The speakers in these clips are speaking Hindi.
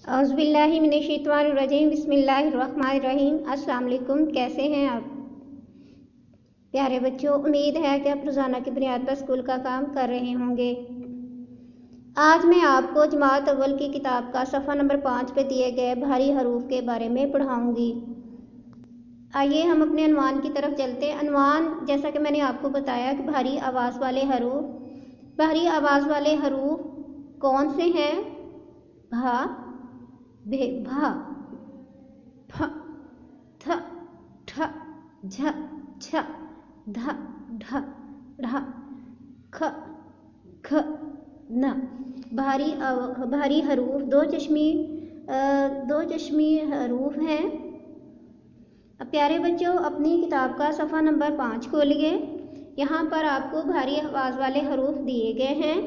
औज़ुबिल्लाहिमिनश्शैतानिर्रजीम बिस्मिल्लाहिर्रहमानिर्रहीम। अस्सलाम वालेकुम। कैसे हैं आप प्यारे बच्चों? उम्मीद है कि आप रोज़ाना की बुनियाद पर स्कूल का काम कर रहे होंगे। आज मैं आपको जमात अव्वल की किताब का सफ़ा नंबर 5 पे दिए गए भारी हरूफ के बारे में पढ़ाऊँगी। आइए हम अपने अनवान की तरफ चलते हैं। अनवान, जैसा कि मैंने आपको बताया कि भारी आवाज़ वाले हरूफ कौन से हैं? भा, भे, भा, फ, थ, ठ, झ, छ, ध, ढ, ढ, ख, ख, न। भारी हरूफ दो चश्मी हरूफ हैं। अब प्यारे बच्चों, अपनी किताब का सफ़ा नंबर 5 खोलिए। यहाँ पर आपको भारी आवाज़ वाले हरूफ दिए गए हैं।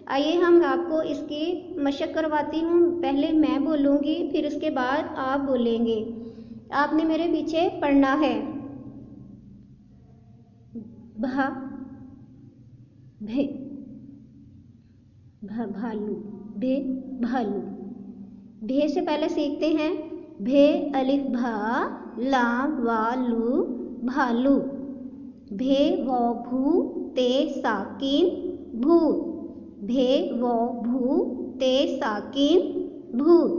आइए हम आपको इसकी मशक करवाती हूँ। पहले मैं बोलूँगी, फिर उसके बाद आप बोलेंगे। आपने मेरे पीछे पढ़ना है। भा, भे, भालू, भे, भालू। भे से पहले सीखते हैं। भे अलिफ भा, लाम वालू, भालू। भे वो भू, ते साकिन, भूत। भे वो भू, ते साकिन, भूत।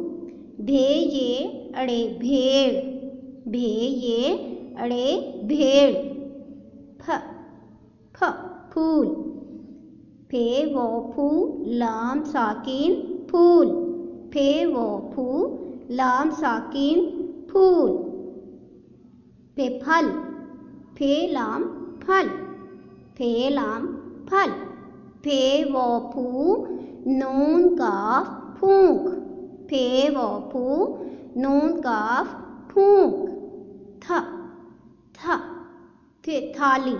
भे ये अड़े भेड़, भे ये अड़े भेड़। फ, फ, फूल। फे वो फू, लाम साकिन, फूल। फे वो फू, लाम साकिन, फूल। फे फल, फे लाम फल, फे लाम फल। फे वो फू, नून काफ, फूंक। फे वो फू, नून काफ, फूंक। थ, थ, थे थाली।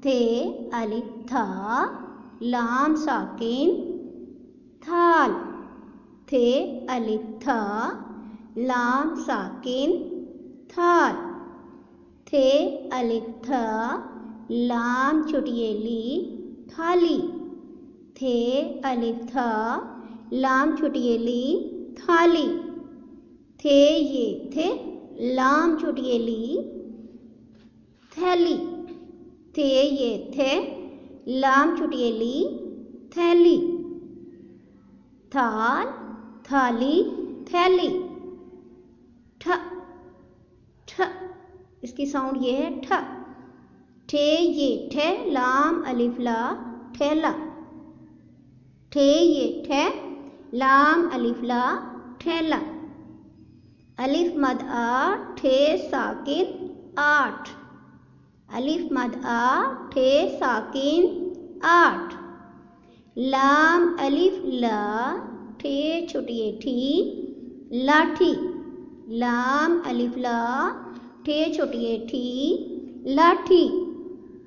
थे अलिफ था, लाम साकिन, थाल। थे अलिफ था, लाम साकिन, थाल। थे अलिफ था, लाम छुटियेली, थाली। थे अलिफ था, लाम छुटियेली, थाली। थे ये थे, लाम छुटियेली, थैली। थे ये थे, लाम छुटियेली, थैली। थाल, थाली, थैली। ठ, ठ, इसकी साउंड ये है ठ। ठे ये ठे, लाम अलिफ ला, ठेला। ठे ये ठे, लाम अलिफ ला, ठेला। अलिफ मद आ, ठे साकिन, आठ। अलिफ मद आ, ठे साकिन, आठ। लाम अलिफ ला, ठे छुटिए ठी, लाठी। लाम अलिफ ला, ठे छुटिए ठी, लाठी।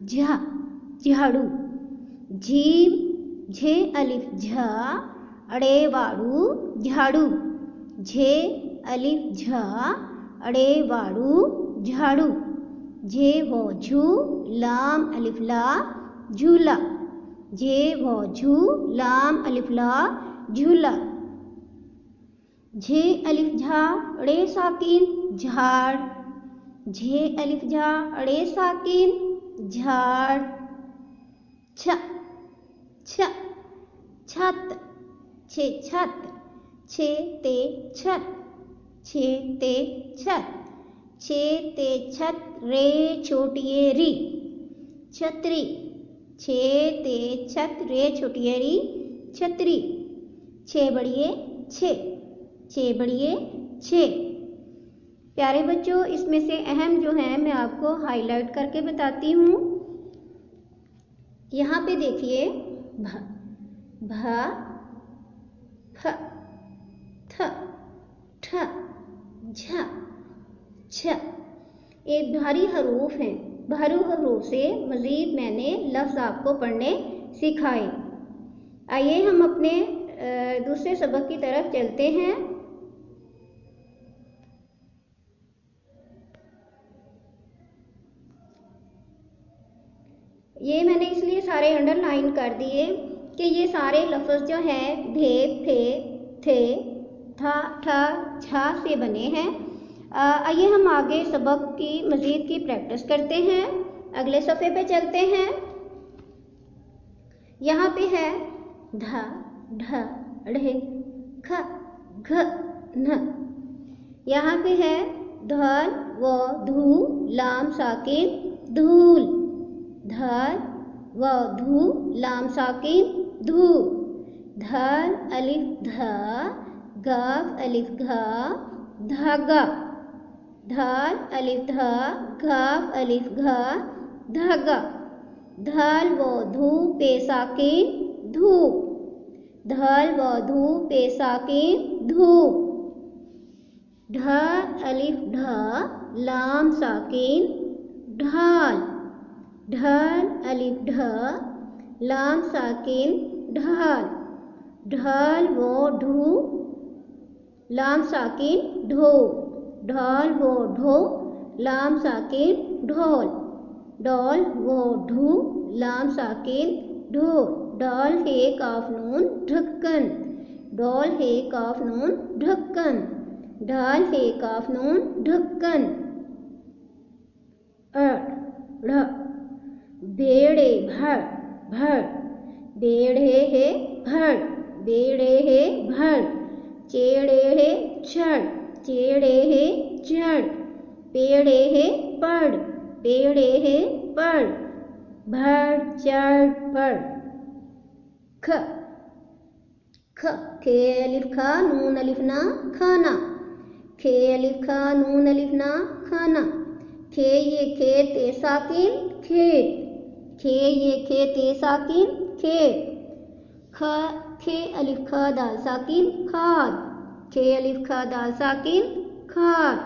झ, झाड़ू। झीम, झे अलिफ झा, अड़े वाड़ू, झाड़ू। झे अलिफ झा, अड़े वाड़ू, झाड़ू। झे वो झू, लाम अलिफ ला, झूला। झे वो झू, लाम अलिफ ला, झूला। झे अलिफ झा, अड़े साकिन, झाड़। झे अलिफ झा, अड़े साकिन, झाड़। छ, छ, छत। छे छत। छे ते छत, छे ते छत। छे ते छत, रे छोटिये री, छतरी। छे ते छत, रे छोटिये री, छतरी। छे बड़िए छे, छे बड़िए छे। प्यारे बच्चों, इसमें से अहम जो है मैं आपको हाईलाइट करके बताती हूँ। यहाँ पे देखिए, भ, भ, फ, थ, ठ, झ, छ। एक भारी हरूफ हैं। भारी हरूफ से मज़ीद मैंने लफ्ज़ आपको पढ़ने सिखाए। आइए हम अपने दूसरे सबक की तरफ चलते हैं। ये मैंने इसलिए सारे अंडरलाइन कर दिए कि ये सारे लफ्ज़ जो हैं भे, फे, थे, ठ ठ झा से बने हैं। आइए हम आगे सबक की मज़ीद की प्रैक्टिस करते हैं। अगले सफ़े पे चलते हैं। यहाँ पे है ध ढ ढ़ ख घ न। यहाँ पे है धल व धू लाम साकिन धूल, धल व धू लाम साकिन धू। धल अलिफ ध गाफ अलिफ घ धागा, धल अलिफ ध गाफ अलिफ घ धागा। धल व धू पे साकिन धूप, धल व धू पे साकिन धूप। ढ अलिफ ढ लाम साकिन ढाल, ढल अलिफ ढ लाम साकिन ढाल। ढल व ढू लाम साकिन ढो, ढल व ढो लाम साकिन ढोल। डॉल व ढू लाम साकिन ढोल। डॉल है काफ नून ढक्कन, डॉल है काफ नून ढक्कन, ढाल है काफ नून ढक्कन। ढ़ बेड़े भर भर, बेड़े है भर, बेड़े है भर। चेड़े है चढ़, चेड़े है चढ़। पेड़े है पढ़, पेड़े है पढ़। भर चढ़ पढ़। ख ख खे अलिफ खा नून अलिफ ना खाना, खे अलिफ खा नून अलिफ ना खाना। खे ये खे ते साकिन खेत, खे ये खे ते साकिन खेत। ख खे अलिफ ख दाल साकिन खाद, खे अलिफ ख दाल साकिन खाद।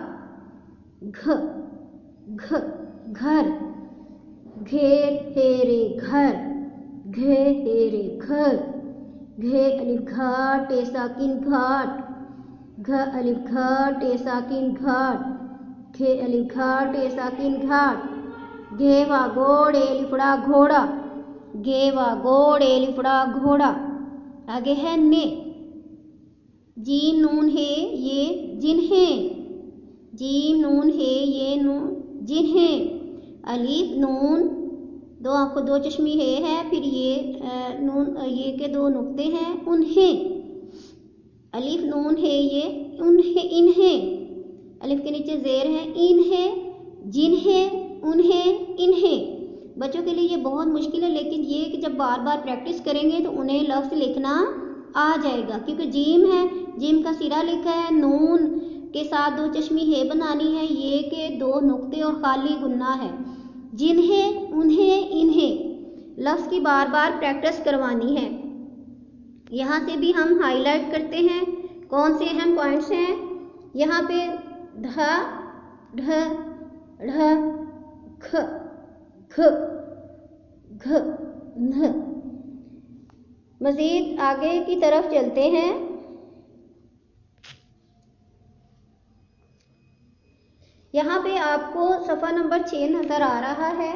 घ घ घर, घेर हेरे घर, घे हेरे घर। घे अलिफ घा टे साकिन घाट, घ अलिफ घ टे साकिन घाट। घे अलिफ घा टे साकिन घाट। घेवा गोड़े लिफड़ा घोड़ा, घेवा गोड़े लिफड़ा घोड़ा। आगे है ने, जीम नून है ये जिन्हें, जीम नून है ये नून जिन्हें। अलिफ नून दो आंखों दो चश्मी है फिर ये नून ये के दो नुक्ते हैं उन्हें। अलिफ नून है ये उन्हें इन्हें। अलिफ के नीचे जेर है इन्हें जिन्हें उन्हें इन्हें। बच्चों के लिए ये बहुत मुश्किल है, लेकिन ये कि जब बार बार प्रैक्टिस करेंगे तो उन्हें लफ्ज़ लिखना आ जाएगा। क्योंकि जीम है, जीम का सिरा लिखा है, नून के साथ दो चश्मी है बनानी है, ये के दो नुक्ते और खाली गुन्ना है। जिन्हें उन्हें इन्हें लफ्ज़ की बार बार प्रैक्टिस करवानी है। यहाँ से भी हम हाईलाइट करते हैं कौन से अहम पॉइंट्स हैं। यहाँ पे ध ढ ढ ख ख घ न। मज़ीद आगे की तरफ चलते हैं। यहाँ पे आपको सफ़ा नंबर 6 नज़र आ रहा है,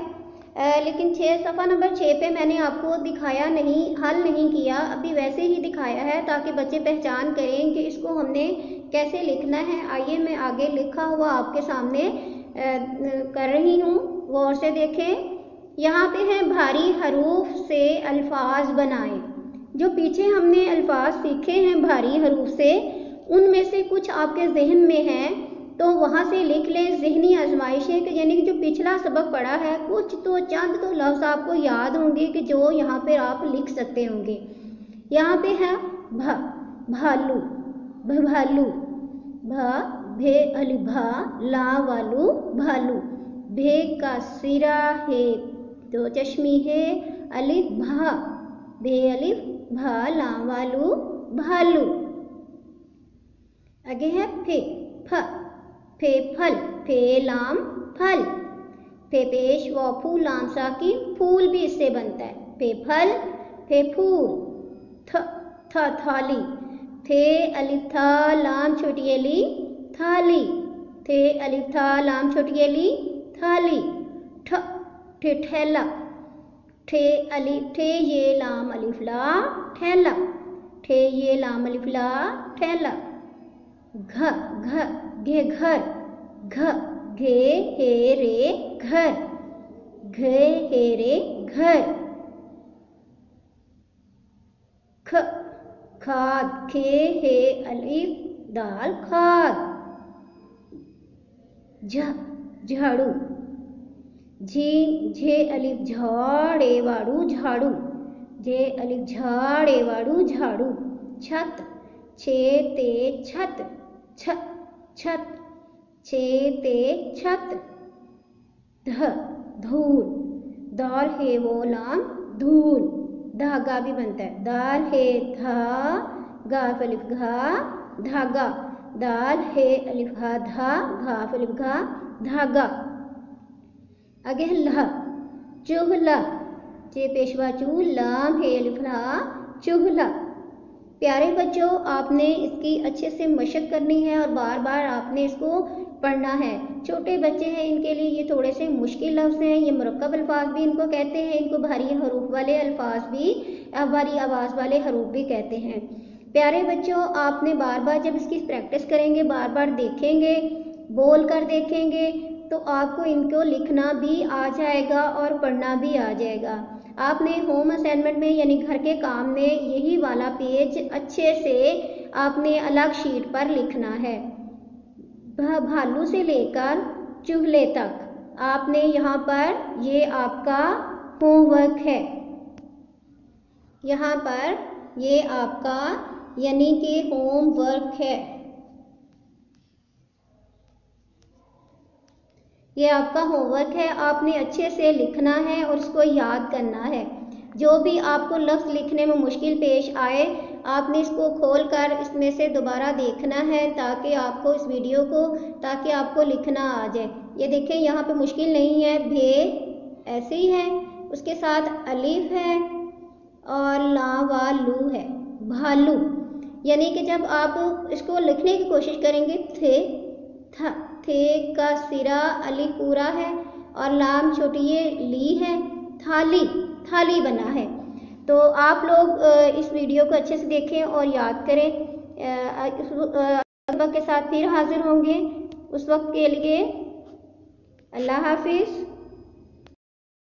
लेकिन सफ़ा नंबर 6 पे मैंने आपको दिखाया नहीं, हल नहीं किया, अभी वैसे ही दिखाया है ताकि बच्चे पहचान करें कि इसको हमने कैसे लिखना है। आइए मैं आगे लिखा हुआ आपके सामने कर रही हूँ, गौर से देखें। यहाँ पे है भारी हरूफ से अल्फाज बनाएं। जो पीछे हमने अल्फाज सीखे हैं भारी हरूफ से, उनमें से कुछ आपके जहन में हैं तो वहाँ से लिख लें। ज़हनी आजमाइशें कि यानी कि जो पिछला सबक पढ़ा है, कुछ तो चंद तो लफ्ज़ आपको याद होंगे कि जो यहाँ पे आप लिख सकते होंगे। यहाँ पे है भ भालू, भालू, भ भे अलिफ भा ला वालू भालू। भे का सिरा है दो चश्मी है अलिफ भा, भे अलिफ भा ला वालू भालू। आगे है फे फ, फे फल, फे लाम फल। फे पेश व फू लाम साकिन फूल भी इससे बनता है। फे फल फे फूल। थ थाली, थे अलिफ था लाम छोटी अली थाली, थे अलिफ था लाम छोटी अली थाली। ठ ठेला, ठे अलिफ ठे ये लाम अलिफ ला ठेला, ठे ये लाम अलिफ ला ठेला। घ घ घे घर, घ घे हे रे घर, घे हे रे घर। ख खाद, खे हे अलिफ दाल खाद। झ झाड़ू, झे अलिफ झाड़े वाड़ू झाड़ू, झे अलिफ झाड़े वाड़ू झाड़ू। छत, छे ते छत, छ छत, छे ते छत। ध धूल, दाल हे वो लाम धूल, धागा भी बनता है, दाल हे धा, गाफ अलिफ घा धागा, दाल हे अलिफ घा धा, घाफ अलिफ घा धागा। आगे है लह, चूल्हा, चे पेशवा चू, लाम हे अलिफ ला चूल्हा। प्यारे बच्चों, आपने इसकी अच्छे से मशक करनी है और बार बार आपने इसको पढ़ना है। छोटे बच्चे हैं, इनके लिए ये थोड़े से मुश्किल लफ्ज़ हैं, ये मुरक्कब अल्फाज भी इनको कहते हैं, इनको भारी हरूफ वाले अल्फाज भी, भारी आवाज़ वाले हरूफ भी कहते हैं। प्यारे बच्चों, आपने बार बार जब इसकी प्रैक्टिस करेंगे, बार बार देखेंगे, बोल कर देखेंगे, तो आपको इनको लिखना भी आ जाएगा और पढ़ना भी आ जाएगा। आपने होम असाइनमेंट में यानी घर के काम में यही वाला पेज अच्छे से आपने अलग शीट पर लिखना है। भालू से लेकर चूल्हे तक आपने यहाँ पर, ये आपका होमवर्क है, यहाँ पर ये आपका यानी कि होमवर्क है, ये आपका होमवर्क है। आपने अच्छे से लिखना है और इसको याद करना है। जो भी आपको लफ्ज़ लिखने में मुश्किल पेश आए, आपने इसको खोलकर इसमें से दोबारा देखना है ताकि आपको इस वीडियो को, ताकि आपको लिखना आ जाए। ये देखें, यहाँ पे मुश्किल नहीं है, भे ऐसे ही है, उसके साथ अलिफ है और ला वा लू है, भालू। यानी कि जब आप इसको लिखने की कोशिश करेंगे, थे था, थे का सिरा अलिफ पूरा है और लाम छोटी ये ली है, थाली, थाली बना है। तो आप लोग इस वीडियो को अच्छे से देखें और याद करें। सबक के साथ फिर हाजिर होंगे, उस वक्त के लिए अल्लाह हाफिज़।